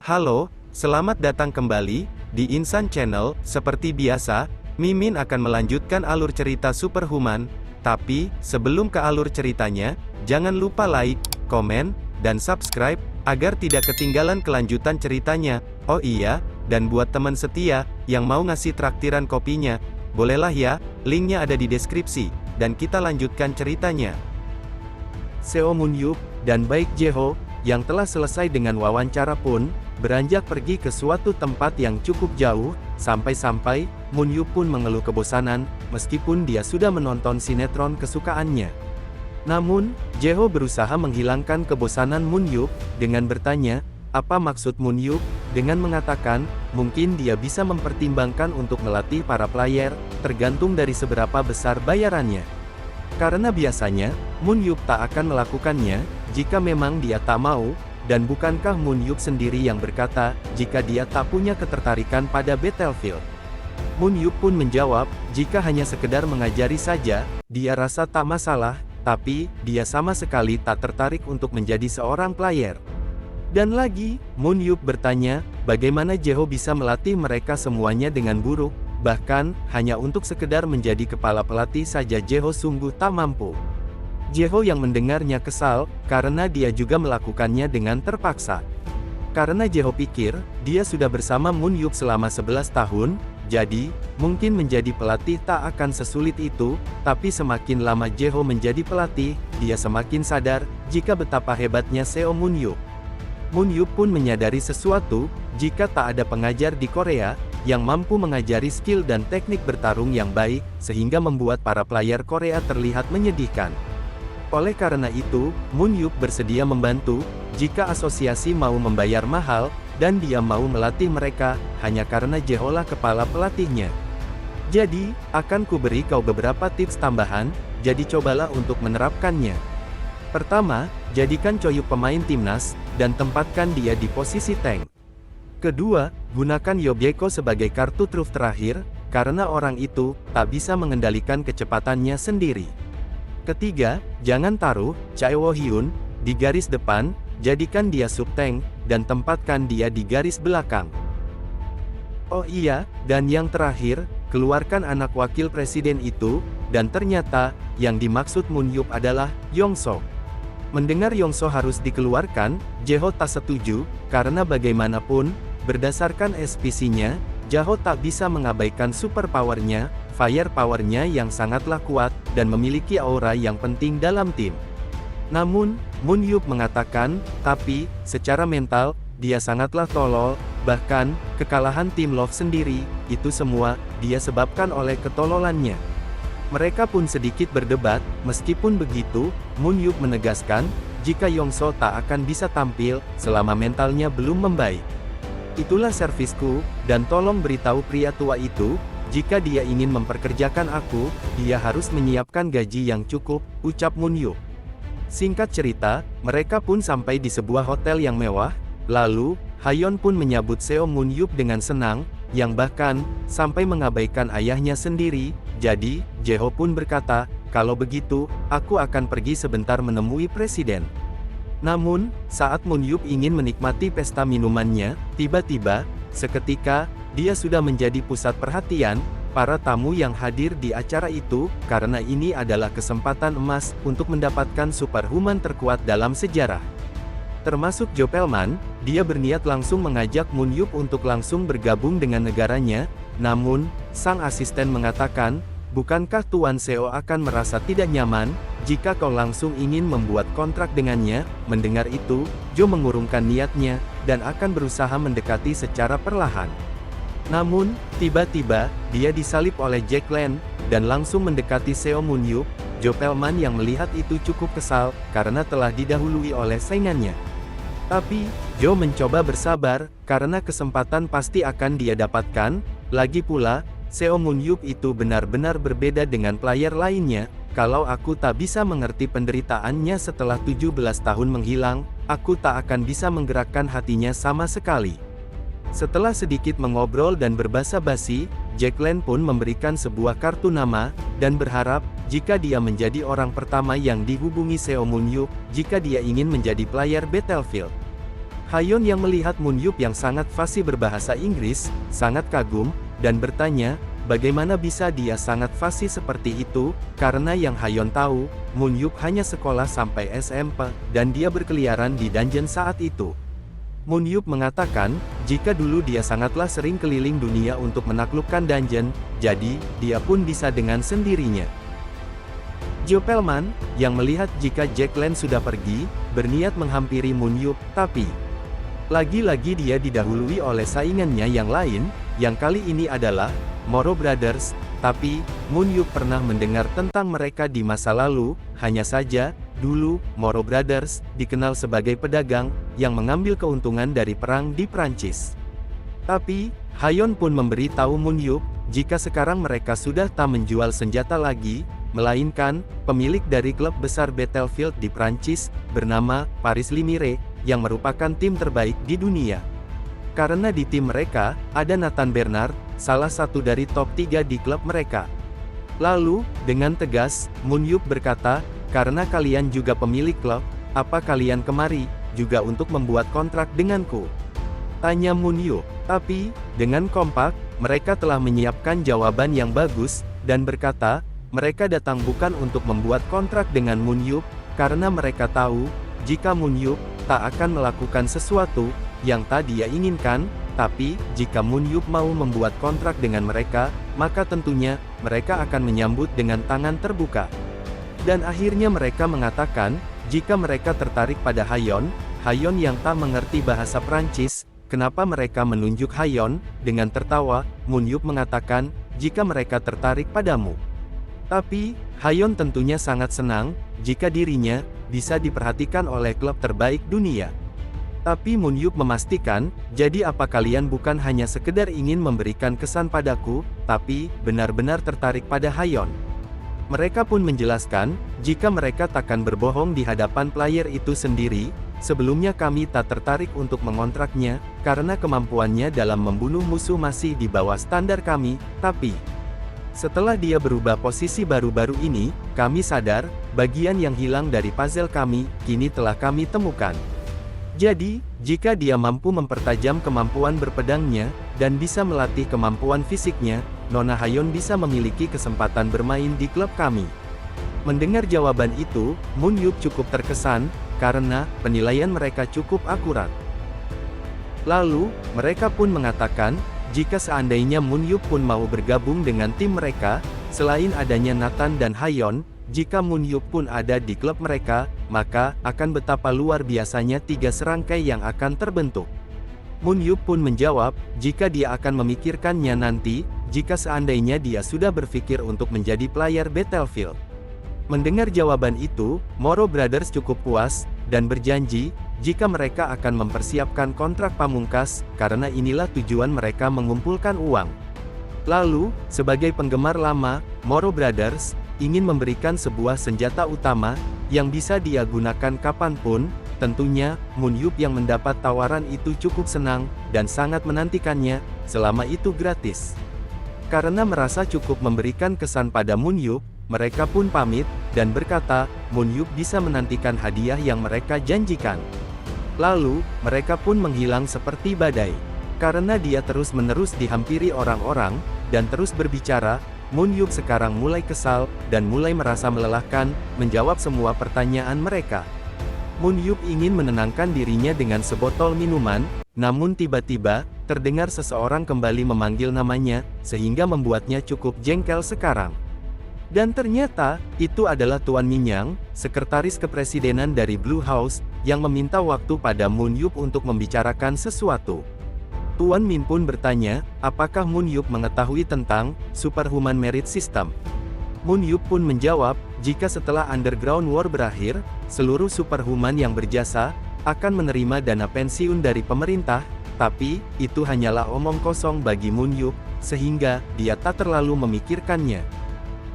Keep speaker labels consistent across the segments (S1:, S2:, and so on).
S1: Halo, selamat datang kembali di Insan Channel. Seperti biasa, Mimin akan melanjutkan alur cerita Superhuman. Tapi, sebelum ke alur ceritanya, jangan lupa like, komen, dan subscribe, agar tidak ketinggalan kelanjutan ceritanya. Oh iya, dan buat teman setia, yang mau ngasih traktiran kopinya, bolehlah ya, linknya ada di deskripsi, dan kita lanjutkan ceritanya. Seo Moon-yup, dan baik Jae-ho, yang telah selesai dengan wawancara pun, beranjak pergi ke suatu tempat yang cukup jauh, sampai-sampai, Moon-yup pun mengeluh kebosanan, meskipun dia sudah menonton sinetron kesukaannya. Namun, Jae-ho berusaha menghilangkan kebosanan Moon-yup, dengan bertanya, apa maksud Moon-yup, dengan mengatakan, mungkin dia bisa mempertimbangkan untuk melatih para player, tergantung dari seberapa besar bayarannya. Karena biasanya, Moon-yup tak akan melakukannya, jika memang dia tak mau. Dan bukankah Moon-yup sendiri yang berkata, jika dia tak punya ketertarikan pada Battlefield? Moon-yup pun menjawab, jika hanya sekedar mengajari saja, dia rasa tak masalah, tapi, dia sama sekali tak tertarik untuk menjadi seorang player. Dan lagi, Moon-yup bertanya, bagaimana Jae-ho bisa melatih mereka semuanya dengan buruk, bahkan, hanya untuk sekedar menjadi kepala pelatih saja Jae-ho sungguh tak mampu. Jae-ho yang mendengarnya kesal, karena dia juga melakukannya dengan terpaksa. Karena Jae-ho pikir, dia sudah bersama Moon-yup selama 11 tahun, jadi, mungkin menjadi pelatih tak akan sesulit itu, tapi semakin lama Jae-ho menjadi pelatih, dia semakin sadar, jika betapa hebatnya Seo Moon-yup. Moon-yup pun menyadari sesuatu, jika tak ada pengajar di Korea, yang mampu mengajari skill dan teknik bertarung yang baik, sehingga membuat para player Korea terlihat menyedihkan. Oleh karena itu, Moon-yup bersedia membantu, jika asosiasi mau membayar mahal, dan dia mau melatih mereka, hanya karena Jae-ho lah kepala pelatihnya. Jadi, akan kuberi kau beberapa tips tambahan, jadi cobalah untuk menerapkannya. Pertama, jadikan Choyuk pemain timnas, dan tempatkan dia di posisi tank. Kedua, gunakan Yobyeko sebagai kartu truf terakhir, karena orang itu tak bisa mengendalikan kecepatannya sendiri. Ketiga, jangan taruh Chae Wo-hyun di garis depan, jadikan dia sub-tank, dan tempatkan dia di garis belakang. Oh iya, dan yang terakhir, keluarkan anak wakil presiden itu, dan ternyata, yang dimaksud Moon-yup adalah Yong-so. Mendengar Yong-so harus dikeluarkan, Jae-ho tak setuju, karena bagaimanapun, berdasarkan SPC-nya, Jae-ho tak bisa mengabaikan superpower-nya, firepower-nya yang sangatlah kuat, dan memiliki aura yang penting dalam tim. Namun, Moon-yup mengatakan, tapi, secara mental, dia sangatlah tolol, bahkan, kekalahan tim Love sendiri, itu semua, dia sebabkan oleh ketololannya. Mereka pun sedikit berdebat, meskipun begitu, Moon-yup menegaskan, jika Yong-so tak akan bisa tampil, selama mentalnya belum membaik. Itulah servisku, dan tolong beritahu pria tua itu, jika dia ingin memperkerjakan aku, dia harus menyiapkan gaji yang cukup, ucap Moon-yup. Singkat cerita, mereka pun sampai di sebuah hotel yang mewah, lalu, Hayeon pun menyambut Seo Moon-yup dengan senang, yang bahkan, sampai mengabaikan ayahnya sendiri, jadi, Jae-ho pun berkata, kalau begitu, aku akan pergi sebentar menemui presiden. Namun, saat Moon-yup ingin menikmati pesta minumannya, tiba-tiba, seketika, dia sudah menjadi pusat perhatian, para tamu yang hadir di acara itu, karena ini adalah kesempatan emas, untuk mendapatkan superhuman terkuat dalam sejarah. Termasuk Jo Pelman, dia berniat langsung mengajak Moon-yup untuk langsung bergabung dengan negaranya, namun, sang asisten mengatakan, bukankah Tuan Seo akan merasa tidak nyaman, jika kau langsung ingin membuat kontrak dengannya? Mendengar itu, Jo mengurungkan niatnya, dan akan berusaha mendekati secara perlahan. Namun, tiba-tiba, dia disalip oleh Jack Lan, dan langsung mendekati Seo Moon-yup. Jo Pelman yang melihat itu cukup kesal, karena telah didahului oleh saingannya. Tapi, Jo mencoba bersabar, karena kesempatan pasti akan dia dapatkan. Lagi pula, Seo Moon-yup itu benar-benar berbeda dengan player lainnya. Kalau aku tak bisa mengerti penderitaannya setelah 17 tahun menghilang, aku tak akan bisa menggerakkan hatinya sama sekali. Setelah sedikit mengobrol dan berbasa-basi, Jack Lan pun memberikan sebuah kartu nama, dan berharap, jika dia menjadi orang pertama yang dihubungi Seo Moon-yup, jika dia ingin menjadi player Battlefield. Hayon yang melihat Moon Yup yang sangat fasih berbahasa Inggris, sangat kagum, dan bertanya, bagaimana bisa dia sangat fasih seperti itu, karena yang Hayon tahu, Moon Yup hanya sekolah sampai SMP, dan dia berkeliaran di dungeon saat itu. Moon Yup mengatakan, jika dulu dia sangatlah sering keliling dunia untuk menaklukkan dungeon, jadi, dia pun bisa dengan sendirinya. Joe Pelman, yang melihat jika Jack Lan sudah pergi, berniat menghampiri Moon Yup, tapi lagi-lagi dia didahului oleh saingannya yang lain, yang kali ini adalah Moro Brothers, tapi Moon Yup pernah mendengar tentang mereka di masa lalu, hanya saja, dulu, Moro Brothers dikenal sebagai pedagang yang mengambil keuntungan dari perang di Prancis. Tapi, Hayon pun memberi tahu Moon Yup, jika sekarang mereka sudah tak menjual senjata lagi, melainkan pemilik dari klub besar Battlefield di Prancis, bernama Paris Limire, yang merupakan tim terbaik di dunia. Karena di tim mereka, ada Nathan Bernard, salah satu dari top 3 di klub mereka. Lalu, dengan tegas, Moon Yup berkata, karena kalian juga pemilik klub, apa kalian kemari, juga untuk membuat kontrak denganku? Tanya Moon Yup. Tapi, dengan kompak, mereka telah menyiapkan jawaban yang bagus, dan berkata, mereka datang bukan untuk membuat kontrak dengan Moon Yup, karena mereka tahu, jika Moon Yup tak akan melakukan sesuatu yang tak dia inginkan, tapi jika Moon Yup mau membuat kontrak dengan mereka, maka tentunya mereka akan menyambut dengan tangan terbuka. Dan akhirnya mereka mengatakan, jika mereka tertarik pada Hayon, Hayon yang tak mengerti bahasa Prancis, kenapa mereka menunjuk Hayon? Dengan tertawa, Moon Yup mengatakan, jika mereka tertarik padamu. Tapi, Hayon tentunya sangat senang, jika dirinya bisa diperhatikan oleh klub terbaik dunia. Tapi Moon Yup memastikan, jadi apa kalian bukan hanya sekedar ingin memberikan kesan padaku, tapi benar-benar tertarik pada Hayon? Mereka pun menjelaskan, jika mereka takkan berbohong di hadapan player itu sendiri, sebelumnya kami tak tertarik untuk mengontraknya, karena kemampuannya dalam membunuh musuh masih di bawah standar kami, tapi setelah dia berubah posisi baru-baru ini, kami sadar, bagian yang hilang dari puzzle kami, kini telah kami temukan. Jadi, jika dia mampu mempertajam kemampuan berpedangnya, dan bisa melatih kemampuan fisiknya, Nona Hayon bisa memiliki kesempatan bermain di klub kami. Mendengar jawaban itu, Moon Yup cukup terkesan, karena penilaian mereka cukup akurat. Lalu, mereka pun mengatakan, jika seandainya Moon Yup pun mau bergabung dengan tim mereka, selain adanya Nathan dan Hayon, jika Moon Yup pun ada di klub mereka, maka akan betapa luar biasanya 3 serangkai yang akan terbentuk. Moon Yup pun menjawab, jika dia akan memikirkannya nanti, jika seandainya dia sudah berpikir untuk menjadi player Battlefield. Mendengar jawaban itu, Moro Brothers cukup puas, dan berjanji, jika mereka akan mempersiapkan kontrak pamungkas, karena inilah tujuan mereka mengumpulkan uang. Lalu, sebagai penggemar lama, Moro Brothers ingin memberikan sebuah senjata utama, yang bisa dia gunakan kapanpun. Tentunya, Moon Yup yang mendapat tawaran itu cukup senang, dan sangat menantikannya, selama itu gratis. Karena merasa cukup memberikan kesan pada Moon Yup, mereka pun pamit, dan berkata, Moon Yup bisa menantikan hadiah yang mereka janjikan. Lalu, mereka pun menghilang seperti badai. Karena dia terus-menerus dihampiri orang-orang, dan terus berbicara, Moon Yup sekarang mulai kesal, dan mulai merasa melelahkan, menjawab semua pertanyaan mereka. Moon Yup ingin menenangkan dirinya dengan sebotol minuman, namun tiba-tiba, terdengar seseorang kembali memanggil namanya, sehingga membuatnya cukup jengkel sekarang. Dan ternyata, itu adalah Tuan Minyang, sekretaris kepresidenan dari Blue House, yang meminta waktu pada Moon Yup untuk membicarakan sesuatu. Tuan Min pun bertanya, apakah Moon Yup mengetahui tentang Superhuman Merit System? Moon Yup pun menjawab, jika setelah Underground War berakhir, seluruh superhuman yang berjasa, akan menerima dana pensiun dari pemerintah, tapi, itu hanyalah omong kosong bagi Moon Yup, sehingga, dia tak terlalu memikirkannya.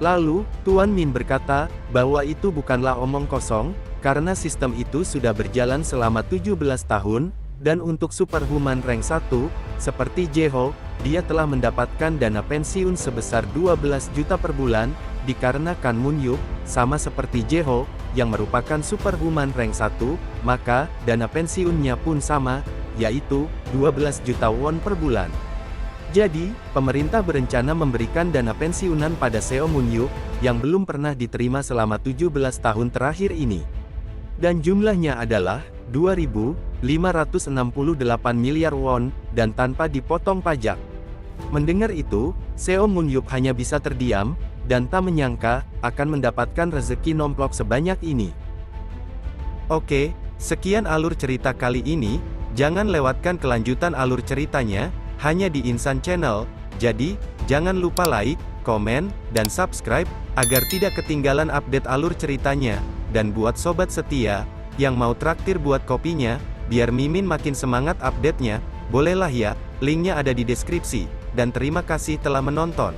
S1: Lalu, Tuan Min berkata, bahwa itu bukanlah omong kosong, karena sistem itu sudah berjalan selama 17 tahun, dan untuk Superhuman rank 1, seperti Jeho, dia telah mendapatkan dana pensiun sebesar 12 juta per bulan, dikarenakan Moon Yup, sama seperti Jeho, yang merupakan superhuman rank 1, maka, dana pensiunnya pun sama, yaitu, 12 juta won per bulan. Jadi, pemerintah berencana memberikan dana pensiunan pada Seo Moon-hyuk, yang belum pernah diterima selama 17 tahun terakhir ini. Dan jumlahnya adalah, 2.568 miliar won, dan tanpa dipotong pajak. Mendengar itu, Seo Moon-hyuk hanya bisa terdiam, dan tak menyangka, akan mendapatkan rezeki nomplok sebanyak ini. Oke, sekian alur cerita kali ini, jangan lewatkan kelanjutan alur ceritanya, hanya di Insan Channel. Jadi, jangan lupa like, komen, dan subscribe, agar tidak ketinggalan update alur ceritanya. Dan buat sobat setia, yang mau traktir buat kopinya, biar Mimin makin semangat update-nya, bolehlah ya, linknya ada di deskripsi. Dan terima kasih telah menonton.